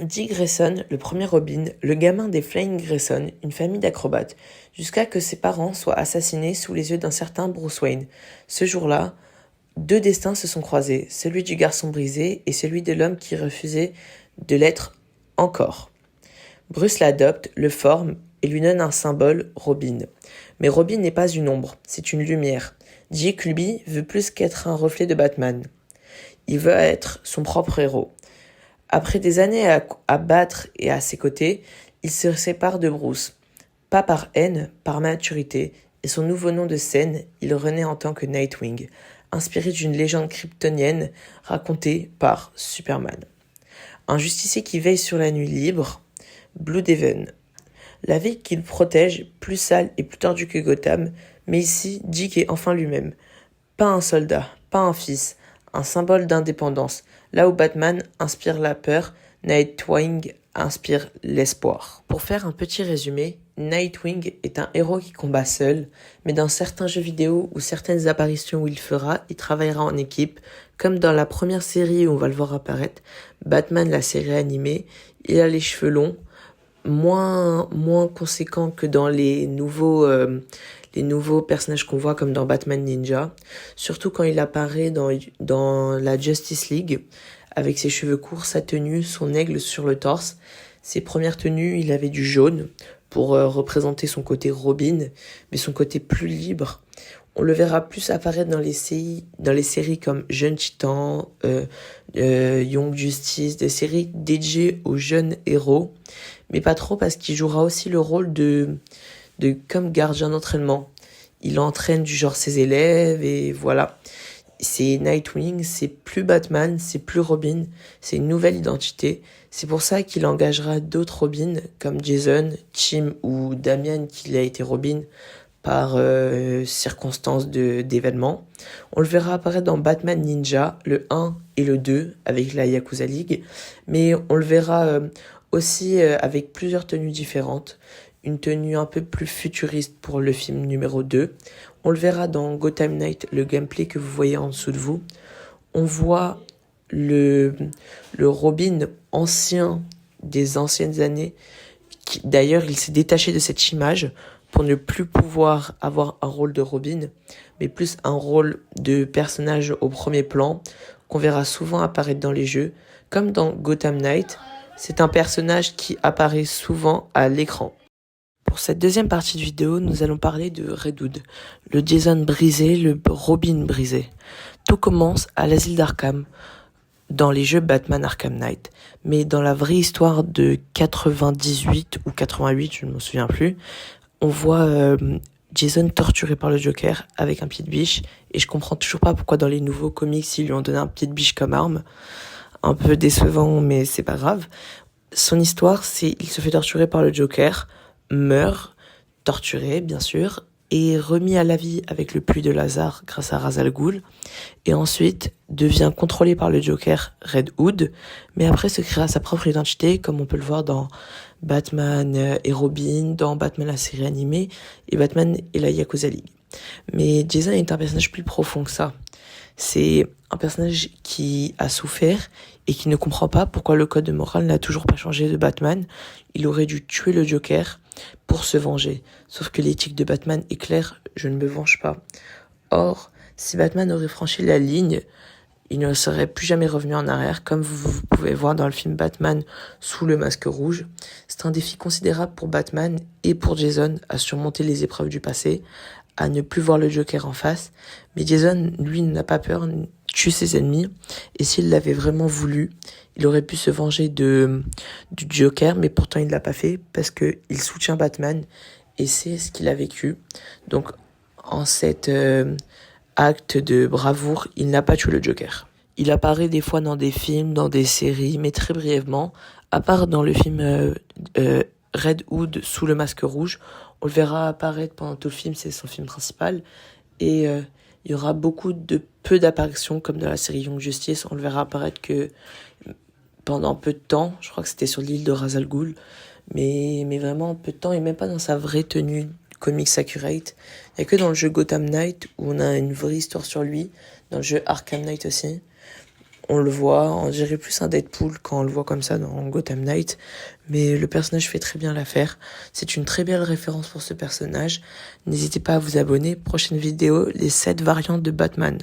Dick Grayson, le premier Robin, le gamin des Flying Grayson, une famille d'acrobates, jusqu'à que ses parents soient assassinés sous les yeux d'un certain Bruce Wayne. Ce jour-là, deux destins se sont croisés, celui du garçon brisé et celui de l'homme qui refusait de l'être encore. Bruce l'adopte, le forme et lui donne un symbole, Robin. Mais Robin n'est pas une ombre, c'est une lumière. Dick, lui, veut plus qu'être un reflet de Batman. Il veut être son propre héros. Après des années à battre et à ses côtés, il se sépare de Bruce. Pas par haine, par maturité, et son nouveau nom de scène, il renaît en tant que Nightwing, inspiré d'une légende kryptonienne racontée par Superman. Un justicier qui veille sur la nuit libre, Bloohaven. La ville qu'il protège, plus sale et plus tordue que Gotham, mais ici, Dick est enfin lui-même. Pas un soldat, pas un fils, un symbole d'indépendance. Là où Batman inspire la peur, Nightwing inspire l'espoir. Pour faire un petit résumé, Nightwing est un héros qui combat seul, mais dans certains jeux vidéo ou certaines apparitions où il travaillera en équipe, comme dans la première série où on va le voir apparaître, Batman la série animée, il a les cheveux longs, moins conséquents que dans les nouveaux personnages qu'on voit comme dans Batman Ninja, surtout quand il apparaît dans la Justice League, avec ses cheveux courts, sa tenue, son aigle sur le torse. Ses premières tenues, il avait du jaune pour représenter son côté Robin, mais son côté plus libre. On le verra plus apparaître dans les séries comme Jeune Titan, Young Justice, des séries dédiées aux jeunes héros, mais pas trop parce qu'il jouera aussi le rôle de comme gardien d'entraînement. Il entraîne du genre ses élèves et voilà. C'est Nightwing, c'est plus Batman, c'est plus Robin, c'est une nouvelle identité. C'est pour ça qu'il engagera d'autres Robins comme Jason, Tim ou Damian qui a été Robin par circonstances d'événements. On le verra apparaître dans Batman Ninja, le 1 et le 2 avec la Yakuza League, mais on le verra aussi avec plusieurs tenues différentes. Une tenue un peu plus futuriste pour le film numéro 2. On le verra dans Gotham Knight, le gameplay que vous voyez en dessous de vous. On voit le Robin ancien des anciennes années. D'ailleurs, il s'est détaché de cette image pour ne plus pouvoir avoir un rôle de Robin, mais plus un rôle de personnage au premier plan, qu'on verra souvent apparaître dans les jeux. Comme dans Gotham Knight, c'est un personnage qui apparaît souvent à l'écran. Pour cette deuxième partie de vidéo, nous allons parler de Red Hood, le Jason brisé, le Robin brisé. Tout commence à l'asile d'Arkham, dans les jeux Batman Arkham Knight. Mais dans la vraie histoire de 98 ou 88, je ne me souviens plus, on voit Jason torturé par le Joker avec un pied de biche, et je comprends toujours pas pourquoi dans les nouveaux comics ils lui ont donné un pied de biche comme arme. Un peu décevant, mais c'est pas grave. Son histoire, c'est il se fait torturer par le Joker, meurt, torturé bien sûr, et remis à la vie avec le puits de Lazare grâce à Ra's al Ghul, et ensuite devient contrôlé par le Joker Red Hood, mais après se créera sa propre identité, comme on peut le voir dans Batman et Robin, dans Batman la série animée, et Batman et la Yakuza League. Mais Jason est un personnage plus profond que ça. C'est un personnage qui a souffert et qui ne comprend pas pourquoi le code moral n'a toujours pas changé de Batman. Il aurait dû tuer le Joker pour se venger. Sauf que l'éthique de Batman est claire, je ne me venge pas. Or, si Batman aurait franchi la ligne, il ne serait plus jamais revenu en arrière, comme vous pouvez voir dans le film Batman sous le masque rouge. C'est un défi considérable pour Batman et pour Jason à surmonter les épreuves du passé, à ne plus voir le Joker en face. Mais Jason, lui, n'a pas peur, tue ses ennemis. Et s'il l'avait vraiment voulu, il aurait pu se venger du Joker, mais pourtant il l'a pas fait parce que il soutient Batman et c'est ce qu'il a vécu. Donc, en cet acte de bravoure, il n'a pas tué le Joker. Il apparaît des fois dans des films, dans des séries, mais très brièvement. À part dans le film Red Hood sous le masque rouge, on le verra apparaître pendant tout le film, c'est son film principal. Et il y aura peu d'apparitions comme dans la série Young Justice. On le verra apparaître que pendant peu de temps. Je crois que c'était sur l'île de Ra's al Ghul. Mais vraiment peu de temps et même pas dans sa vraie tenue comics accurate. Il n'y a que dans le jeu Gotham Knight où on a une vraie histoire sur lui. Dans le jeu Arkham Knight aussi. On le voit, on dirait plus un Deadpool quand on le voit comme ça dans Gotham Knight, mais le personnage fait très bien l'affaire. C'est une très belle référence pour ce personnage. N'hésitez pas à vous abonner. Prochaine vidéo, les 7 variantes de Batman.